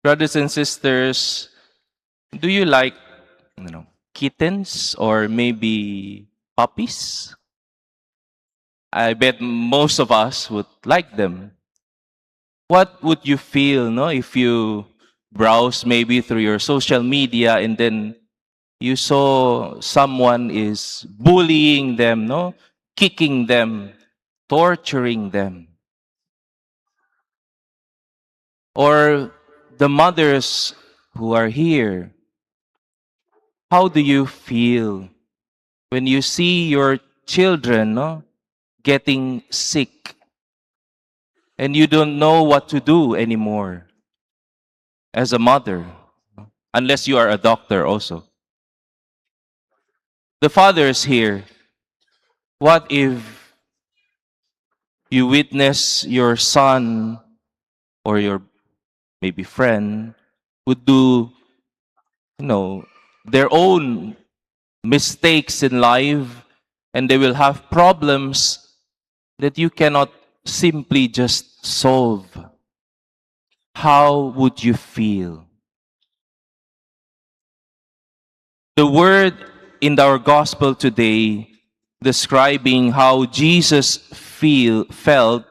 Brothers and sisters, do you like, kittens or maybe puppies? I bet most of us would like them. What would you feel, no, if you browse maybe through your social media and then you saw someone is bullying them, no, kicking them, torturing them? Or the mothers who are here, how do you feel when you see your children, no, getting sick and you don't know what to do anymore as a mother, unless you are a doctor also? The fathers here, what if you witness your son or your maybe friend would do, their own mistakes in life, and they will have problems that you cannot simply just solve? How would you feel? The word in our gospel today describing how Jesus felt,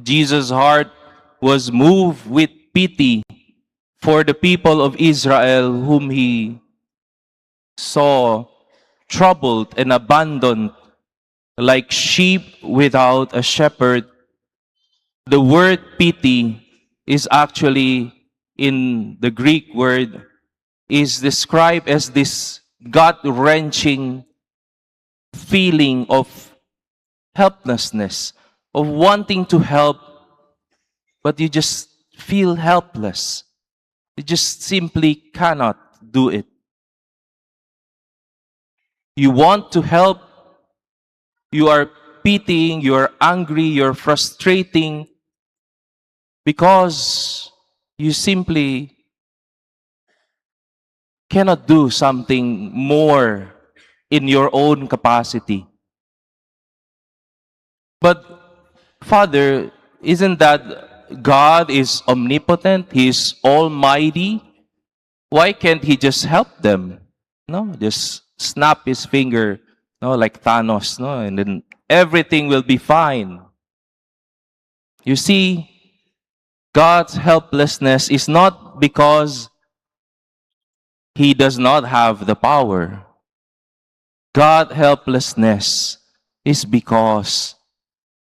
Jesus' heart was moved with pity for the people of Israel whom he saw troubled and abandoned like sheep without a shepherd. The word pity is actually, in the Greek word, is described as this gut-wrenching feeling of helplessness, of wanting to help, but you just feel helpless. You just simply cannot do it. You want to help, you are pitying, you are angry, you're frustrating, because you simply cannot do something more in your own capacity. But Father, isn't that God is omnipotent? He is almighty. Why can't He just help them? No, just snap His finger, no, like Thanos, no, and then everything will be fine. You see, God's helplessness is not because He does not have the power. God's helplessness is because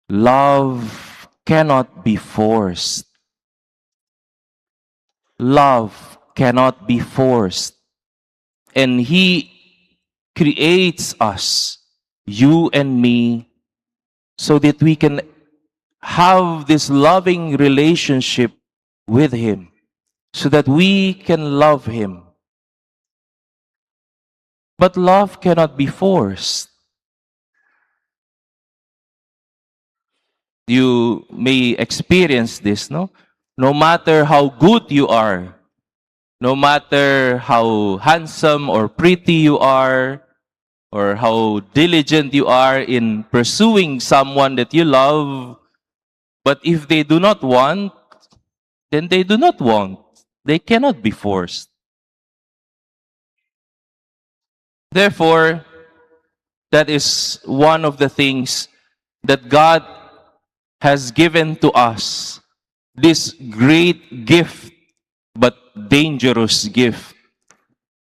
love cannot be forced. Love cannot be forced. And He creates us, you and me, so that we can have this loving relationship with Him, so that we can love Him. But love cannot be forced. You may experience this, no? No matter how good you are, no matter how handsome or pretty you are, or how diligent you are in pursuing someone that you love, but if they do not want, then they do not want. They cannot be forced. Therefore, that is one of the things that God has given to us, this great gift, but dangerous gift,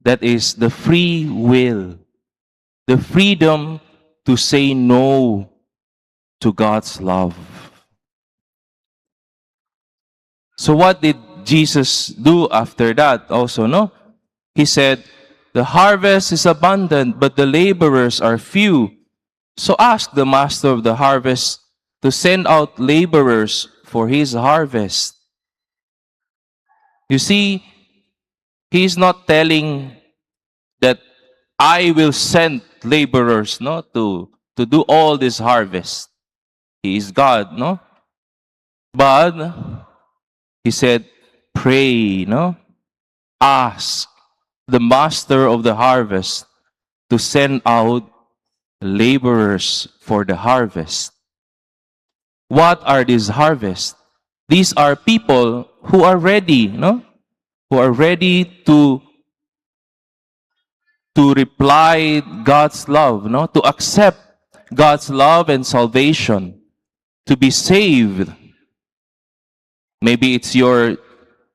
that is the free will, the freedom to say no to God's love. So what did Jesus do after that also, no? He said, the harvest is abundant, but the laborers are few. So ask the master of the harvest to send out laborers for his harvest. You see, He's not telling that I will send laborers, no, to do all this harvest. He is God, no? But He said, pray, no? Ask the master of the harvest to send out laborers for the harvest. What are these harvests? These are people who are ready, no? Who are ready to reply God's love, no? To accept God's love and salvation, to be saved. Maybe it's your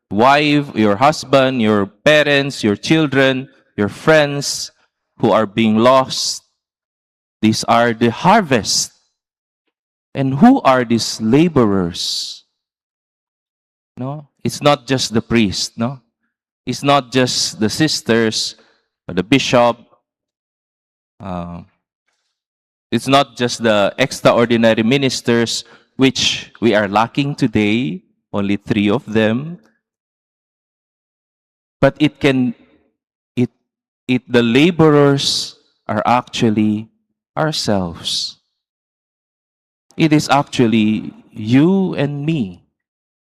wife, your husband, your parents, your children, your friends who are being lost. These are the harvest. And who are these laborers? No, it's not just the priest, no? It's not just the sisters or the bishop. Uh, it's not just the extraordinary ministers, which we are lacking today, only 3 of them. But the laborers are actually ourselves. It is actually you and me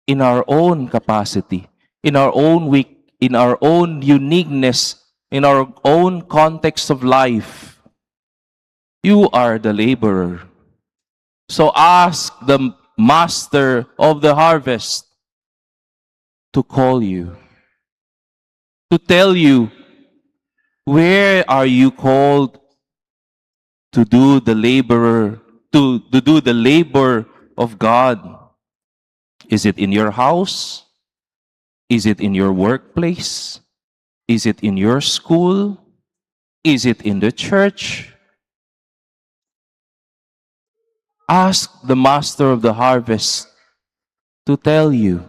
in our own capacity, in our own uniqueness, in our own context of life. You are the laborer. So ask the master of the harvest to call you, to tell you, where are you called to do the to do the labor of God? Is it in your house? Is it in your workplace? Is it in your school? Is it in the church? Ask the master of the harvest to tell you,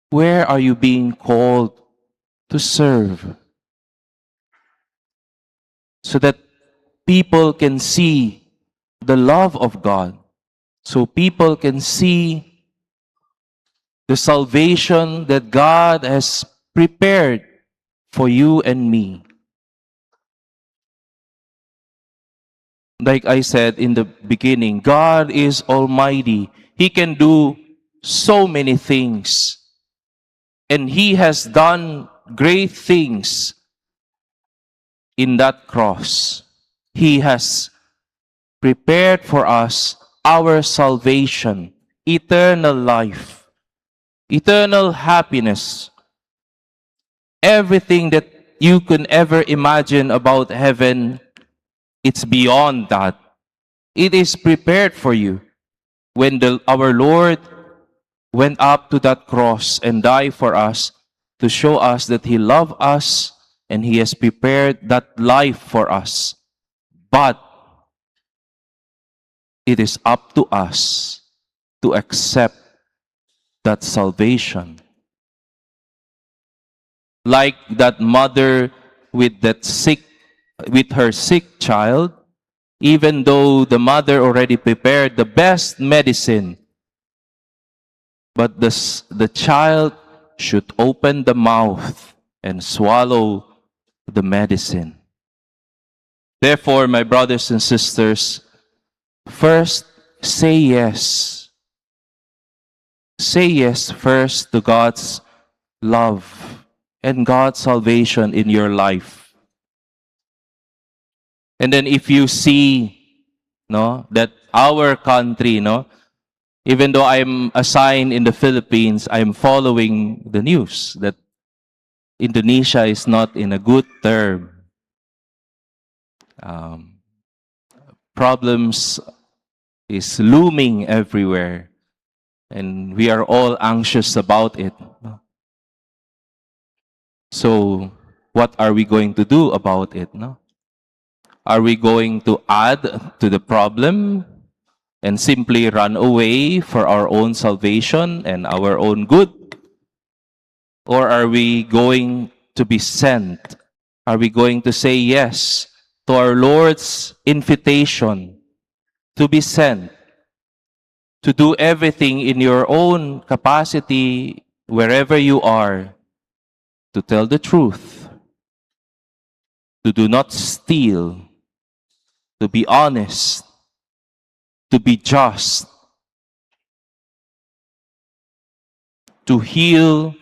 where are you being called to serve? So that people can see the love of God. So people can see the salvation that God has prepared for you and me. Like I said in the beginning, God is almighty. He can do so many things. And He has done great things in that cross. He has prepared for us our salvation, eternal life, eternal happiness. Everything that you can ever imagine about heaven, it's beyond that. It is prepared for you. When our Lord went up to that cross and died for us to show us that He loved us and He has prepared that life for us. But it is up to us to accept that salvation. Like that mother with her sick child, even though the mother already prepared the best medicine, but the child should open the mouth and swallow the medicine. Therefore, my brothers and sisters, first, say yes. Say yes first to God's love and God's salvation in your life. And then if you see, no, that our country, no, even though I'm assigned in the Philippines, I'm following the news that Indonesia is not in a good term. Problems is looming everywhere, and we are all anxious about it. So, what are we going to do about it? No? Are we going to add to the problem and simply run away for our own salvation and our own good? Or are we going to be sent? Are we going to say yes to our Lord's invitation to be sent, to do everything in your own capacity, wherever you are, to tell the truth, to do not steal, to be honest, to be just, to heal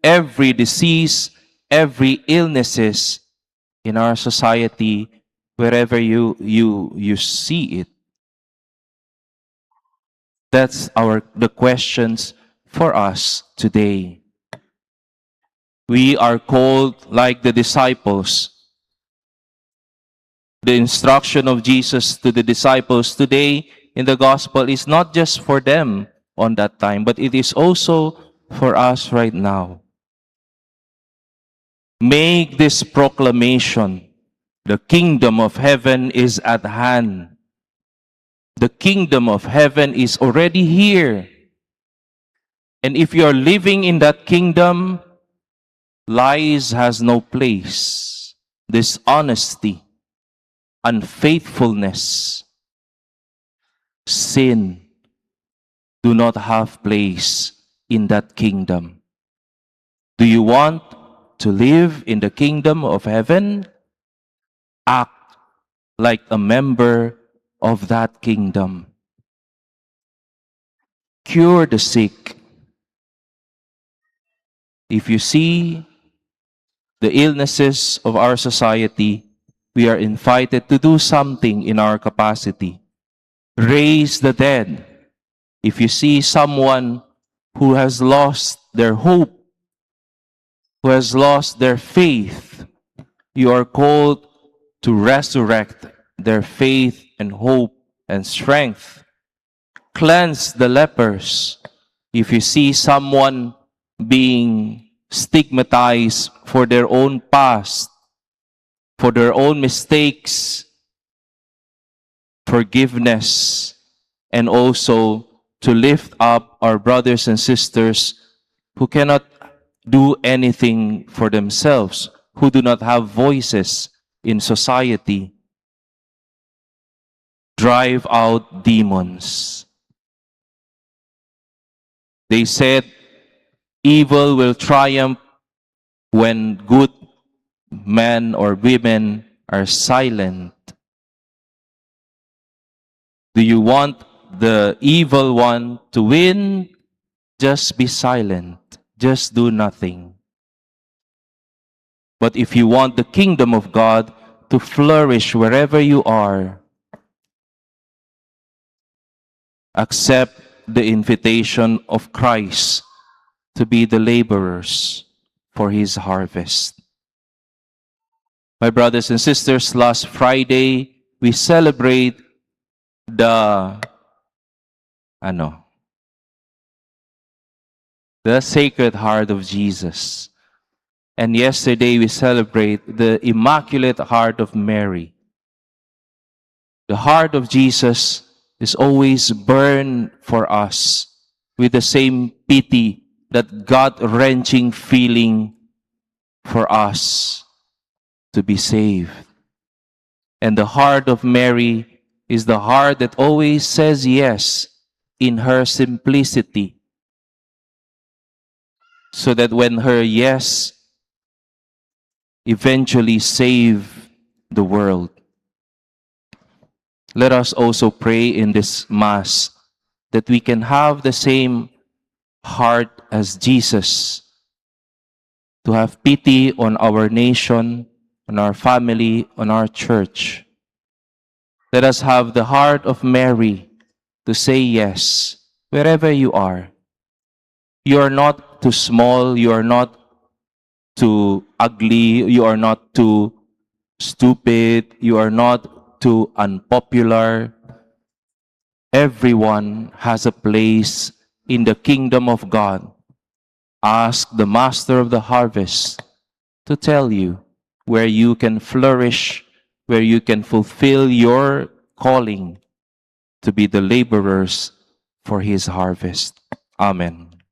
every disease, every illnesses in our society, wherever you see it. That's the questions for us today. We are called like the disciples. The instruction of Jesus to the disciples today in the gospel is not just for them on that time, but it is also for us right now. Make this proclamation: the kingdom of heaven is at hand. The kingdom of heaven is already here. And if you are living in that kingdom, lies has no place. Dishonesty, unfaithfulness, sin do not have place in that kingdom. Do you want to live in the kingdom of heaven? Act like a member of that kingdom. Cure the sick. If you see the illnesses of our society, we are invited to do something in our capacity. Raise the dead. If you see someone who has lost their hope, who has lost their faith, you are called to resurrect their faith and hope and strength. Cleanse the lepers. If you see someone being stigmatized for their own past, for their own mistakes, forgiveness, and also to lift up our brothers and sisters who cannot do anything for themselves, who do not have voices in society. Drive out demons. They said evil will triumph when good men or women are silent. Do you want the evil one to win? Just be silent. Just do nothing. But if you want the kingdom of God to flourish wherever you are, accept the invitation of Christ to be the laborers for His harvest. My brothers and sisters, last Friday, we celebrate the Sacred Heart of Jesus. And yesterday we celebrate the Immaculate Heart of Mary. The heart of Jesus is always burned for us with the same pity, that gut-wrenching feeling for us to be saved. And the heart of Mary is the heart that always says yes in her simplicity, so that when her yes eventually save the world. Let us also pray in this Mass that we can have the same heart as Jesus, to have pity on our nation, on our family, on our church. Let us have the heart of Mary to say yes wherever you are. You are not too small, you are not too ugly, you are not too stupid, you are not too unpopular. Everyone has a place in the kingdom of God. Ask the Master of the harvest to tell you where you can flourish, where you can fulfill your calling to be the laborers for His harvest. Amen.